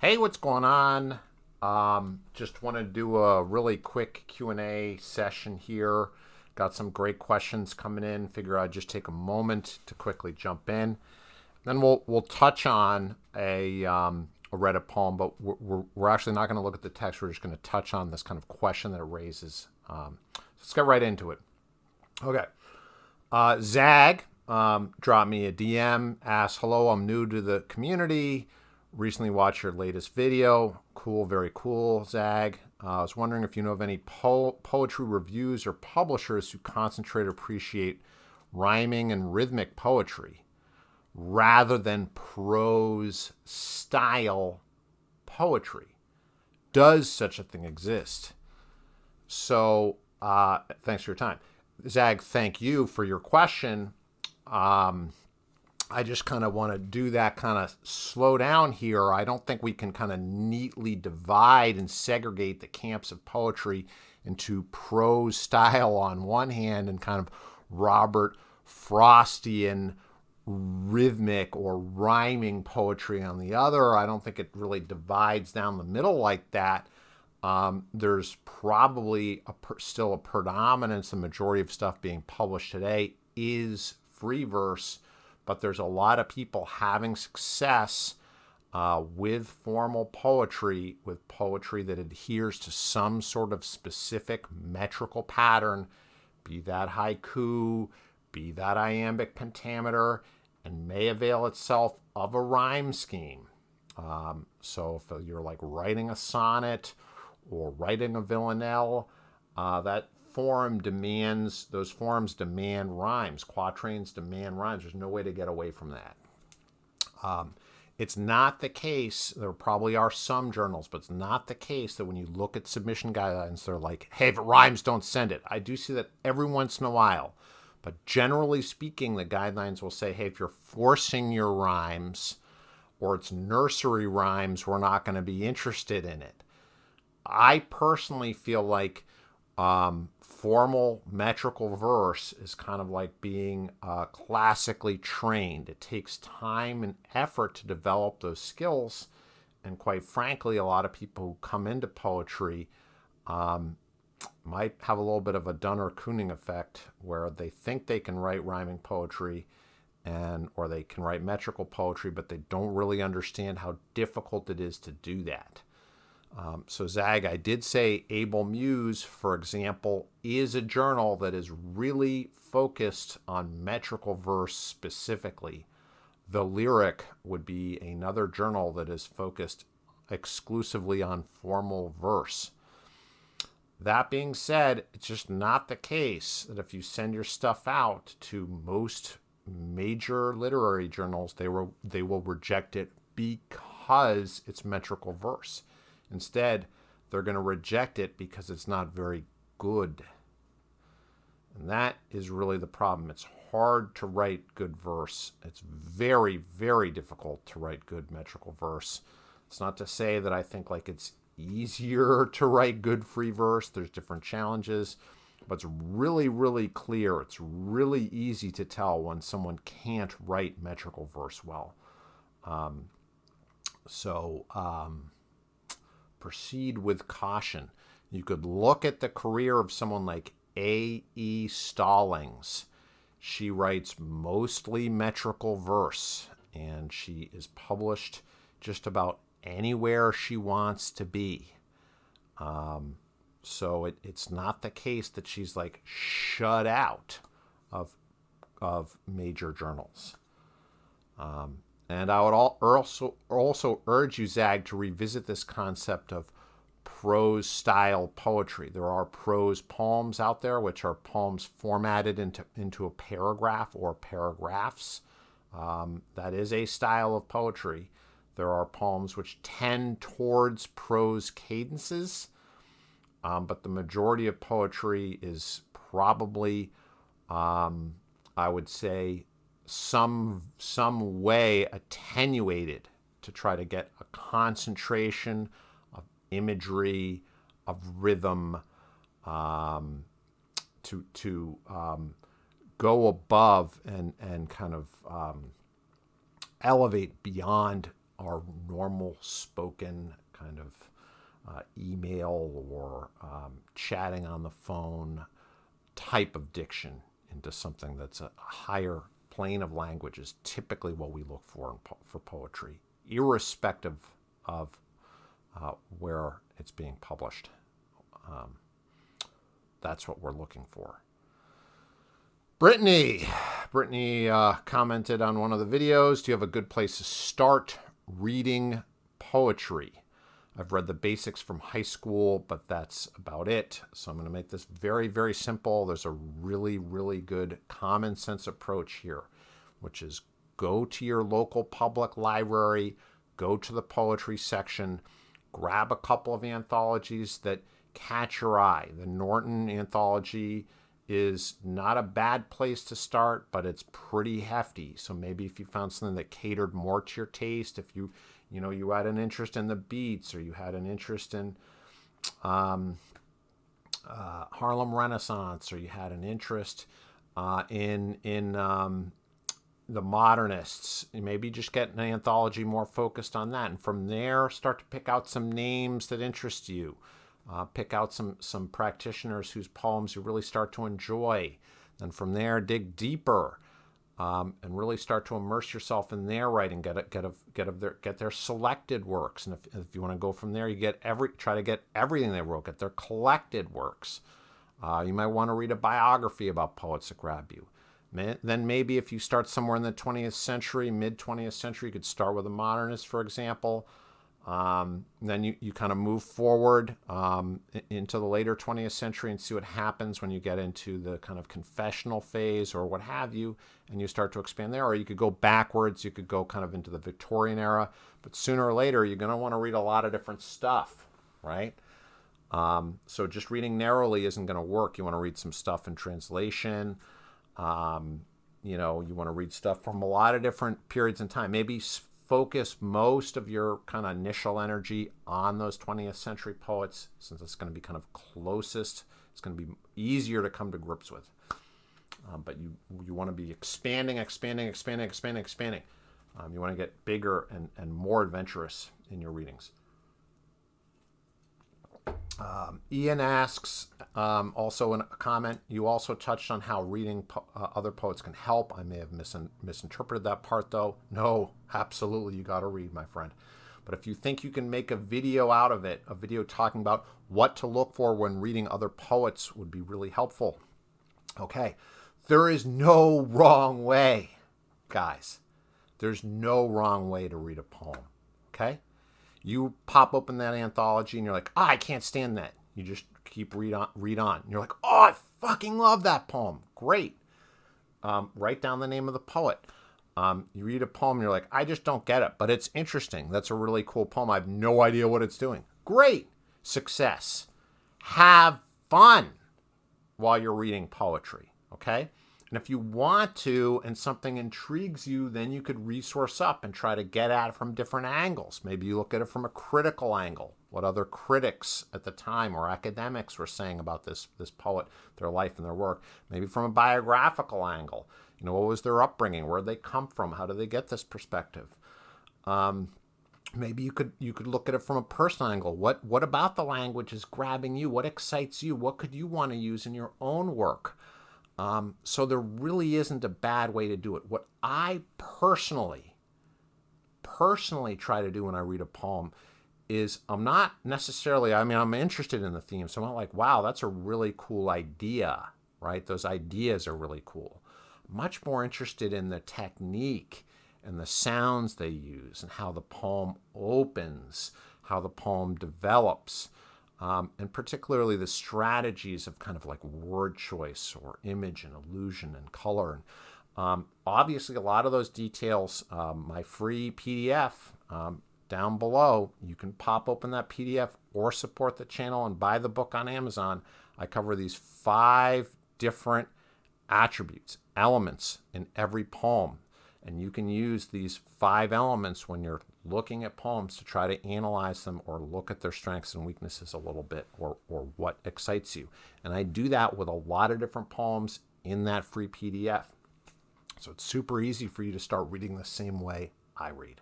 Hey, what's going on? Just want to do a really quick Q&A session here. Got some great questions coming in. Figure I'd just take a moment to quickly jump in. Then we'll touch on a Reddit poem, but we're actually not going to look at the text. We're just going to touch on this kind of question that it raises. Let's get right into it. Okay. Zag dropped me a DM, asked, hello, I'm new to the community. Recently watched your latest video. Cool, very cool, Zag. I was wondering if you know of any poetry reviews or publishers who concentrate or appreciate rhyming and rhythmic poetry rather than prose style poetry. Does such a thing exist? So, thanks for your time. Zag, thank you for your question. I just kind of want to do that kind of slow down here. I don't think we can kind of neatly divide and segregate the camps of poetry into prose style on one hand and kind of Robert Frostian rhythmic or rhyming poetry on the other. I don't think it really divides down the middle like that. There's probably still a predominance. The majority of stuff being published today is free verse, but there's a lot of people having success with formal poetry, with poetry that adheres to some sort of specific metrical pattern, be that haiku, be that iambic pentameter, and may avail itself of a rhyme scheme. So if you're like writing a sonnet or writing a villanelle, that those forms demand rhymes. Quatrains demand rhymes. There's no way to get away from that. It's not the case, there probably are some journals, but it's not the case that when you look at submission guidelines, they're like, hey, if it rhymes, don't send it. I do see that every once in a while. But generally speaking, the guidelines will say, hey, if you're forcing your rhymes or it's nursery rhymes, we're not going to be interested in it. I personally feel like formal metrical verse is kind of like being classically trained. It takes time and effort to develop those skills. And quite frankly, a lot of people who come into poetry might have a little bit of a Dunner-Kooning effect where they think they can write rhyming poetry or they can write metrical poetry, but they don't really understand how difficult it is to do that. So Zag, I did say Able Muse, for example, is a journal that is really focused on metrical verse specifically. The Lyric would be another journal that is focused exclusively on formal verse. That being said, it's just not the case that if you send your stuff out to most major literary journals, they will reject it because it's metrical verse. Instead, they're going to reject it because it's not very good. And that is really the problem. It's hard to write good verse. It's very, very difficult to write good metrical verse. It's not to say that I think like it's easier to write good free verse. There's different challenges, but it's really, really clear. It's really easy to tell when someone can't write metrical verse well. Proceed with caution. You could look at the career of someone like A.E. Stallings. She writes mostly metrical verse, and she is published just about anywhere she wants to be. So it's not the case that she's like shut out of major journals. And I would also urge you, Zag, to revisit this concept of prose style poetry. There are prose poems out there, which are poems formatted into a paragraph or paragraphs. That is a style of poetry. There are poems which tend towards prose cadences, but the majority of poetry is probably, I would say, some way attenuated to try to get a concentration of imagery, of rhythm, to go above and kind of elevate beyond our normal spoken kind of email or chatting on the phone type of diction into something that's a higher plane of language is typically what we look for poetry, irrespective of where it's being published. That's what we're looking for. Brittany commented on one of the videos, do you have a good place to start reading poetry? I've read the basics from high school, but that's about it. So I'm going to make this very, very simple. There's a really, really good common sense approach here, which is go to your local public library, go to the poetry section, grab a couple of anthologies that catch your eye. The Norton anthology is not a bad place to start, but it's pretty hefty. So maybe if you found something that catered more to your taste, if you had an interest in the Beats, or you had an interest in Harlem Renaissance, or you had an interest in the modernists, maybe just get an anthology more focused on that. And from there, start to pick out some names that interest you. Pick out some practitioners whose poems you really start to enjoy. Then from there, dig deeper. And really start to immerse yourself in their writing. Get their selected works, and if you want to go from there, you try to get everything they wrote. Get their collected works. You might want to read a biography about poets that grab you. Then maybe if you start somewhere in the 20th century, mid 20th century, you could start with a modernist, for example. Then you kind of move forward into the later 20th century and see what happens when you get into the kind of confessional phase or what have you, and you start to expand there. Or you could go backwards. You could go kind of into the Victorian era. But sooner or later, you're going to want to read a lot of different stuff, right? So just reading narrowly isn't going to work. You want to read some stuff in translation. You want to read stuff from a lot of different periods in time. Maybe focus most of your kind of initial energy on those 20th century poets, since it's going to be kind of closest. It's going to be easier to come to grips with. But you want to be expanding. You want to get bigger and more adventurous in your readings. Ian asks, also in a comment, you also touched on how reading other poets can help. I may have misinterpreted that part, though. No, absolutely, you got to read, my friend. But if you think you can make a video out of it, a video talking about what to look for when reading other poets would be really helpful. Okay, there is no wrong way, guys. There's no wrong way to read a poem, okay? You pop open that anthology and you're like, I can't stand that. You just keep read on. And you're like, oh, I fucking love that poem. Great. Write down the name of the poet. You read a poem and you're like, I just don't get it, but it's interesting. That's a really cool poem. I have no idea what it's doing. Great. Success. Have fun while you're reading poetry, okay? And if you want to and something intrigues you, then you could resource up and try to get at it from different angles. Maybe you look at it from a critical angle. What other critics at the time or academics were saying about this poet, their life and their work. Maybe from a biographical angle. What was their upbringing? Where did they come from? How did they get this perspective? Maybe you could look at it from a personal angle. What about the language is grabbing you? What excites you? What could you want to use in your own work? So there really isn't a bad way to do it. What I personally try to do when I read a poem is I'm not necessarily, I'm interested in the theme. So I'm not like, wow, that's a really cool idea, right? Those ideas are really cool. I'm much more interested in the technique and the sounds they use and how the poem opens, how the poem develops. And particularly the strategies of kind of like word choice or image and illusion and color. And obviously, a lot of those details, my free PDF down below, you can pop open that PDF or support the channel and buy the book on Amazon. I cover these 5 different attributes, elements in every poem. And you can use these 5 elements when you're looking at poems to try to analyze them or look at their strengths and weaknesses a little bit, or what excites you. And I do that with a lot of different poems in that free PDF. So it's super easy for you to start reading the same way I read.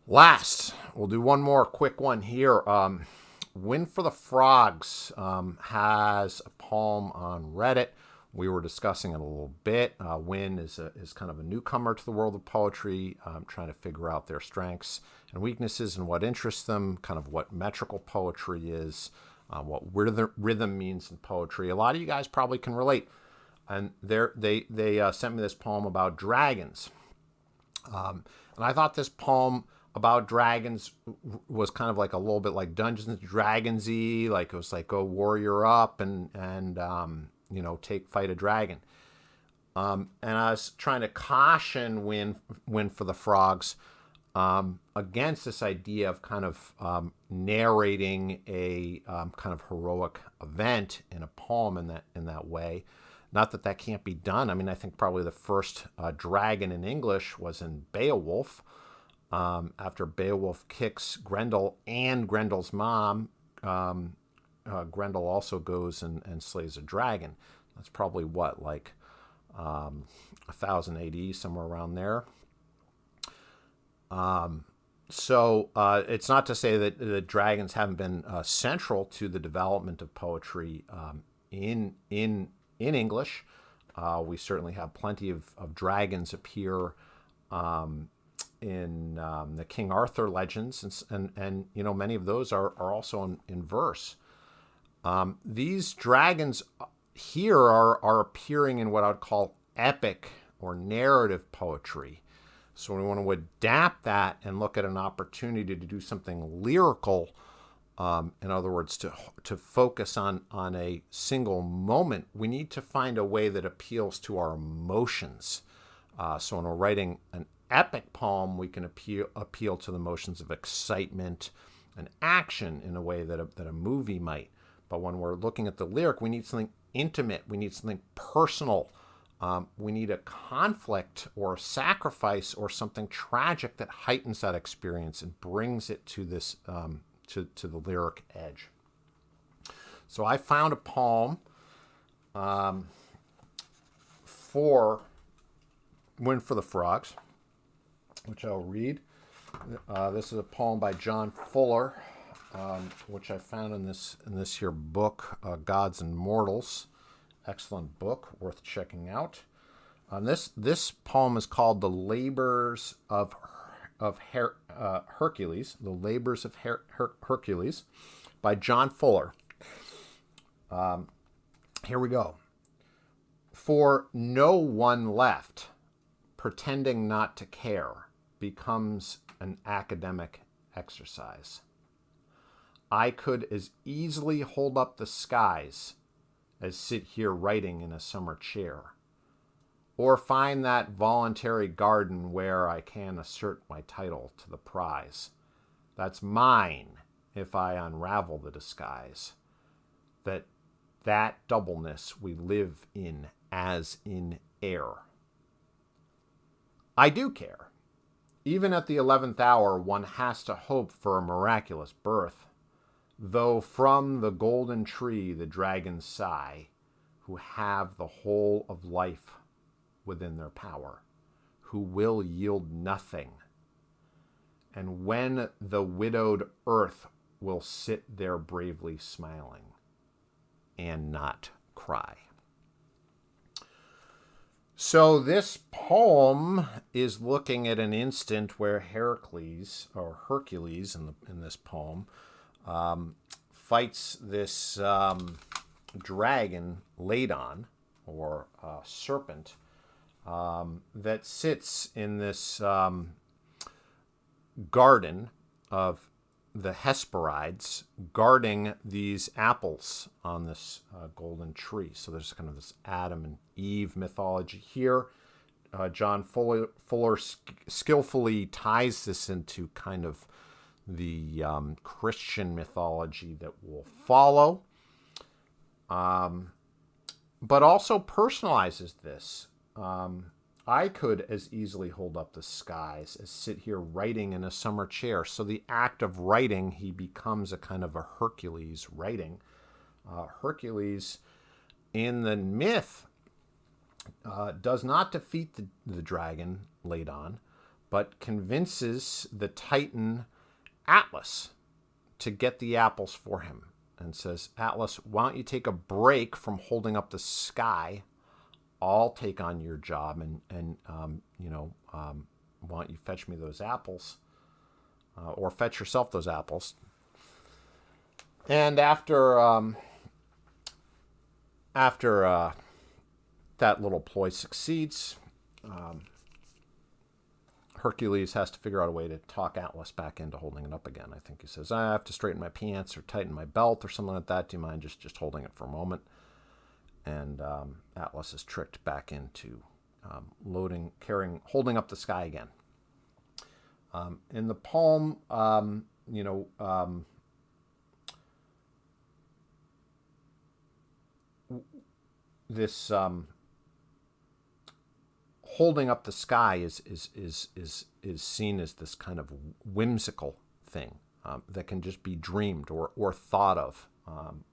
Last, we'll do one more quick one here. Win for the Frogs has a poem on Reddit. We were discussing it a little bit. Win is kind of a newcomer to the world of poetry, trying to figure out their strengths and weaknesses and what interests them, kind of what metrical poetry is, what rhythm means in poetry. A lot of you guys probably can relate. And they sent me this poem about dragons. And I thought this poem about dragons was kind of like a little bit like Dungeons and Dragons-y, like it was like go warrior up and fight a dragon. And I was trying to caution Win for the Frogs against this idea of kind of narrating a kind of heroic event in a poem in that way. Not that can't be done. I mean, I think probably the first dragon in English was in Beowulf. After Beowulf kicks Grendel and Grendel's mom, Grendel also goes and slays a dragon. That's probably what, like 1000 AD, somewhere around there. So it's not to say that the dragons haven't been central to the development of poetry in English. We certainly have plenty of dragons appear in the King Arthur legends, and many of those are also in verse. These dragons here are appearing in what I'd call epic or narrative poetry. So we want to adapt that and look at an opportunity to do something lyrical. In other words, to focus on a single moment, we need to find a way that appeals to our emotions. So when we're writing an epic poem, we can appeal to the emotions of excitement and action in a way that a movie might. But when we're looking at the lyric, we need something intimate. We need something personal. We need a conflict or a sacrifice or something tragic that heightens that experience and brings it to this to the lyric edge. So I found a poem for Win for the Frogs, which I'll read. This is a poem by John Fuller, which I found in this here book, Gods and Mortals. Excellent book, worth checking out. This poem is called "The Labors of Hercules." The Labors of Hercules, by John Fuller. Here we go. For no one left, pretending not to care becomes an academic exercise. I could as easily hold up the skies as sit here writing in a summer chair, or find that voluntary garden where I can assert my title to the prize. That's mine if I unravel the disguise. That doubleness we live in as in air. I do care. Even at the 11th hour, one has to hope for a miraculous birth, though from the golden tree the dragons sigh, who have the whole of life within their power, who will yield nothing, and when the widowed earth will sit there bravely smiling and not cry. So this poem is looking at an instant where Hercules in this poem fights this dragon Ladon, or serpent, that sits in this garden of the Hesperides, guarding these apples on this golden tree. So there's kind of this Adam and Eve mythology here. John Fuller skillfully ties this into kind of the Christian mythology that will follow, but also personalizes this. I could as easily hold up the skies as sit here writing in a summer chair. So the act of writing, he becomes a kind of a Hercules writing. Hercules in the myth does not defeat the dragon, laid on, but convinces the Titan Atlas to get the apples for him and says, Atlas, why don't you take a break from holding up the sky? I'll take on your job and why don't you fetch me those apples or fetch yourself those apples? And after that little ploy succeeds, Hercules has to figure out a way to talk Atlas back into holding it up again. I think he says, I have to straighten my pants or tighten my belt or something like that. Do you mind just holding it for a moment? And Atlas is tricked back into holding up the sky again. In the poem, this holding up the sky is seen as this kind of whimsical thing that can just be dreamed or thought of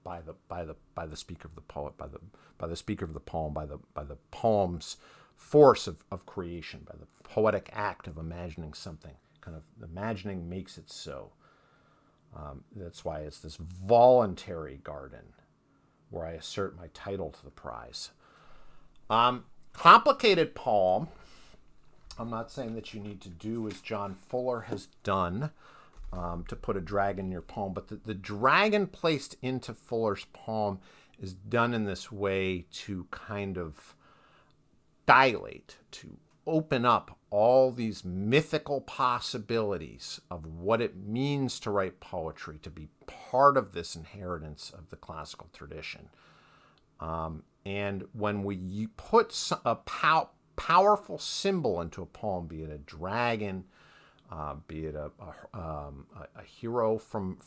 by the speaker of the poet, by the speaker of the poem, by the poem's force of creation, by the poetic act of imagining something. Kind of imagining makes it so. That's why it's this voluntary garden where I assert my title to the prize. Complicated poem. I'm not saying that you need to do as John Fuller has done to put a dragon in your poem, but the dragon placed into Fuller's poem is done in this way to kind of dilate, to open up all these mythical possibilities of what it means to write poetry, to be part of this inheritance of the classical tradition. And when we put a powerful symbol into a poem, be it a dragon, be it a hero from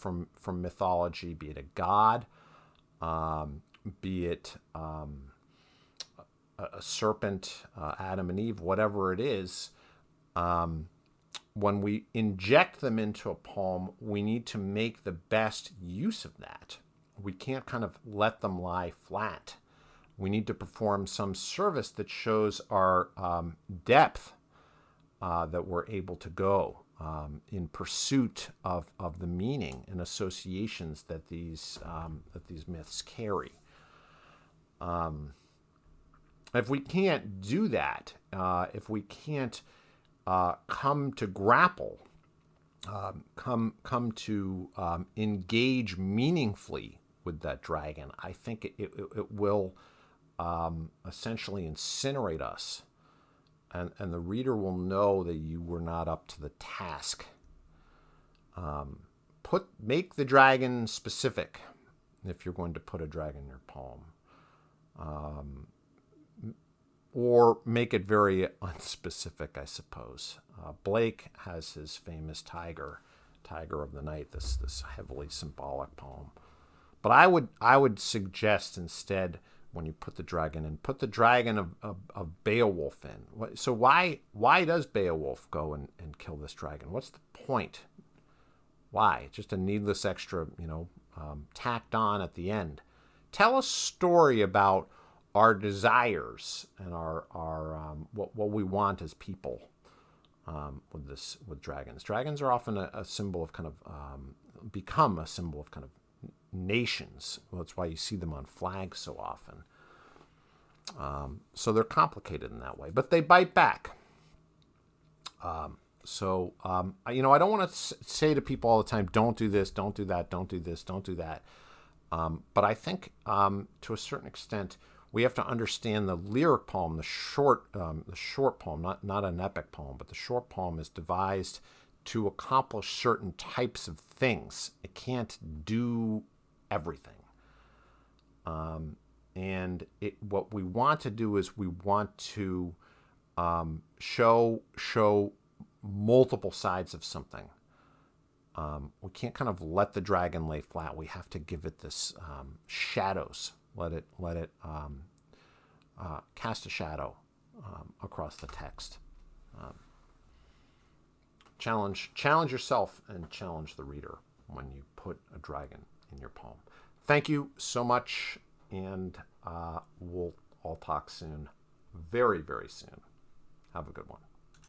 mythology, be it a god, be it a serpent, Adam and Eve, whatever it is, when we inject them into a poem, we need to make the best use of that. We can't kind of let them lie flat. We need to perform some service that shows our depth that we're able to go in pursuit of the meaning and associations that these myths carry. If we can't do that, if we can't come to grapple, come to engage meaningfully with that dragon, I think it will essentially incinerate us, and the reader will know that you were not up to the task. Make the dragon specific if you're going to put a dragon in your poem. Or make it very unspecific, I suppose. Blake has his famous Tiger of the Night, this heavily symbolic poem. But I would suggest instead, when you put the dragon in, put the dragon of Beowulf in. So why does Beowulf go and kill this dragon? What's the point? Why? Just a needless extra, tacked on at the end. Tell a story about our desires and our what we want as people with dragons. Dragons are often a symbol of kind of become a symbol of kind of nations. Well, that's why you see them on flags so often. So they're complicated in that way, but they bite back. I don't want to say to people all the time, don't do this, don't do that, don't do this, don't do that. But I think to a certain extent, we have to understand the lyric poem, the short poem, not an epic poem, but the short poem is devised to accomplish certain types of things. It can't do everything. What we want to do is we want to show multiple sides of something. We can't kind of let the dragon lay flat. We have to give it this shadows. Let it cast a shadow across the text. Challenge yourself and challenge the reader when you put a dragon in your poem. Thank you so much, and we'll all talk soon, very, very soon. Have a good one.